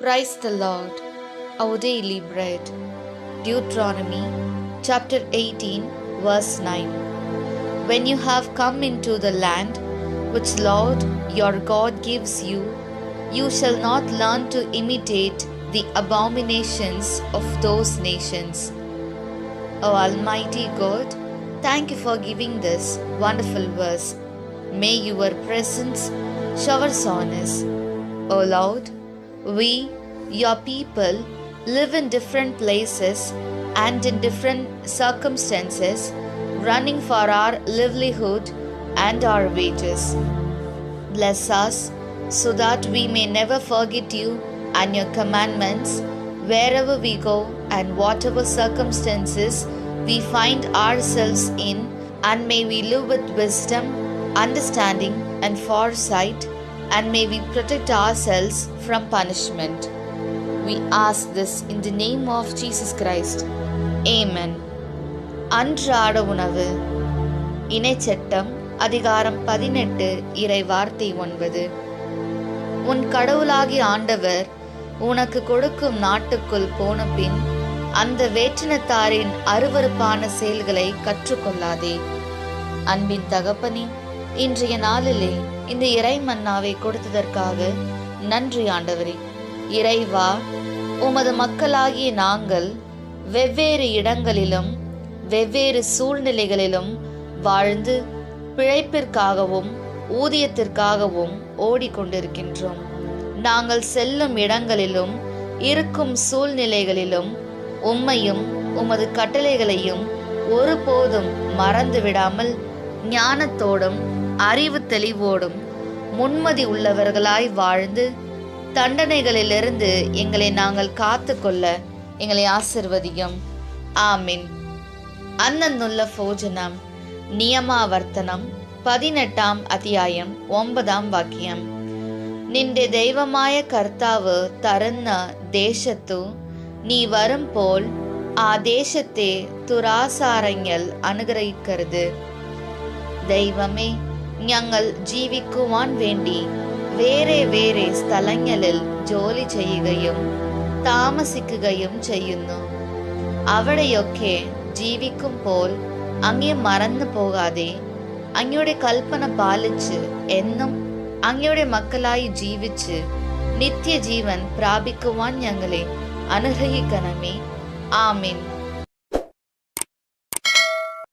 Praise the Lord. Our daily bread. Deuteronomy chapter 18 verse 9. When you have come into the land which Lord your God gives you, you shall not learn to imitate the abominations of those nations. O Almighty God, thank you for giving this wonderful verse. May your presence showers on us. O Lord, we, your people, live in different places and in different circumstances, running for our livelihood and our wages. Bless us so that we may never forget you and your commandments wherever we go and whatever circumstances we find ourselves in, and may we live with wisdom, understanding, and foresight, and may we protect ourselves from punishment. We ask this in the name of Jesus Christ. Amen. அன்றாட உணவு. இணைச்சட்டம் அதிகாரம் 18 இறை வார்த்தை 9. உன் கடவுளாகிய ஆண்டவர் உனக்கு கொடுக்கும் நாட்டுக்குள் போன பின் அந்த வேற்றினத்தாரின் அருவருப்பான செயல்களை கற்றுக்கொள்ளாதே. அன்பின் தகப்பனே, இன்றைய நாளிலே இந்த இறை மன்னாவை கொடுத்ததற்காக நன்றி ஆண்டவரே. இறைவா, உமது மக்களாகிய நாங்கள் வெவ்வேறு இடங்களிலும் வெவ்வேறு சூழ்நிலைகளிலும் வாழ்ந்து பிழைப்பிற்காகவும் ஊதியத்திற்காகவும் ஓடிக்கொண்டிருக்கின்றோம். நாங்கள் செல்லும் இடங்களிலும் இருக்கும் சூழ்நிலைகளிலும் உம்மையும் உமது கட்டளைகளையும் ஒருபோதும் மறந்து விடாமல் ஞானத்தோடும் அறிவு தெளிவோடும் முன்மதி உள்ளவர்களாய் வாழ்ந்து தண்டனைகளிலிருந்து எங்களை நாங்கள் காத்து கொள்ள எங்களை ஆசிர்வதியும். ஆமீன். அன்னன்னுள்ள போஜனம். நியமாவர்த்தனம் 18 ಅಧ್ಯಾயம் 9 ವಾಕ್ಯಂ. നിന്റെ ദൈവമായ കർത്താവ് തരുന്ന ദേശത്തു നീ വരുമ്പോൾ ആ ദേശത്തെ ദുരാചാരങ്ങൾ അനുഗ്രഹിക്കരുത്. ദൈവമേ, ഞങ്ങൾ ജീവിക്കുവാൻ വേണ്ടി വേറെ വേറെ സ്ഥലങ്ങളിൽ ജോലി ചെയ്യുകയും താമസിക്കുകയും ചെയ്യുന്നു. അവിടെയൊക്കെ ജീവിക്കുമ്പോൾ അങ്ങയെ മറന്നു പോകാതെ അങ്ങയുടെ കൽപ്പന പാലിച്ച് എന്നും അങ്ങയുടെ മക്കളായി ജീവിച്ച് നിത്യജീവൻ പ്രാപിക്കുവാൻ ഞങ്ങളെ അനുഗ്രഹിക്കണമേ. ആമീൻ.